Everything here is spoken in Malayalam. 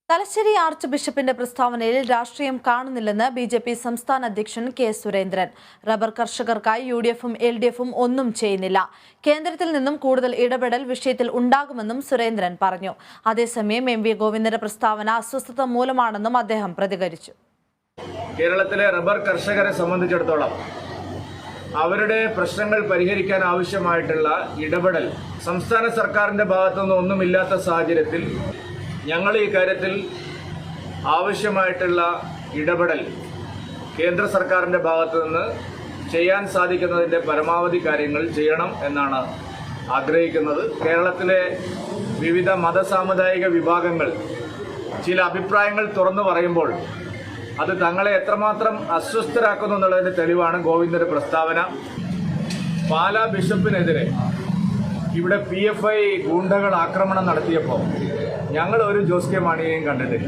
തലശ്ശേരി ആർച്ച് ബിഷപ്പിന്റെ പ്രസ്താവനയിൽ രാഷ്ട്രീയം കാണുന്നില്ലെന്ന് ബിജെപി സംസ്ഥാന അധ്യക്ഷൻ കെ സുരേന്ദ്രൻ. റബ്ബർ കർഷകർക്കായി യുഡിഎഫും എൽഡിഎഫും ഒന്നും ചെയ്യുന്നില്ല. കേന്ദ്രത്തിൽ നിന്നും കൂടുതൽ ഇടപെടൽ വിഷയത്തിൽ ഉണ്ടാകുമെന്നും സുരേന്ദ്രൻ പറഞ്ഞു. അതേസമയം എം.വി. ഗോവിന്ദന്റെ പ്രസ്താവന അസ്വസ്ഥത മൂലമാണെന്നും അദ്ദേഹം പ്രതികരിച്ചു. കേരളത്തിലെ റബ്ബർ കർഷകരെ സംബന്ധിച്ചിടത്തോളം അവരുടെ പ്രശ്നങ്ങൾ പരിഹരിക്കാൻ ആവശ്യമായിട്ടുള്ള ഇടപെടൽ സംസ്ഥാന സർക്കാരിന്റെ ഭാഗത്തുനിന്ന് ഒന്നുമില്ലാത്ത സാഹചര്യത്തിൽ ഞങ്ങൾ ഈ കാര്യത്തിൽ ആവശ്യമായിട്ടുള്ള ഇടപെടൽ കേന്ദ്ര സർക്കാരിൻ്റെ ഭാഗത്തു നിന്ന് ചെയ്യാൻ സാധിക്കുന്നതിൻ്റെ പരമാവധി കാര്യങ്ങൾ ചെയ്യണം എന്നാണ് ആഗ്രഹിക്കുന്നത്. കേരളത്തിലെ വിവിധ മതസാമുദായിക വിഭാഗങ്ങൾ ചില അഭിപ്രായങ്ങൾ തുറന്നു പറയുമ്പോൾ അത് തങ്ങളെ എത്രമാത്രം അസ്വസ്ഥരാക്കുന്നു എന്നുള്ളതിൻ്റെ തെളിവാണ് ഗോവിന്ദന്റെ പ്രസ്താവന. പാലാ ബിഷപ്പിനെതിരെ ഇവിടെ PFI ഗൂണ്ടകൾ ആക്രമണം നടത്തിയപ്പോൾ ഞങ്ങൾ ഒരു ജോസ് കെ മാണിയെയും കണ്ടിട്ടില്ല.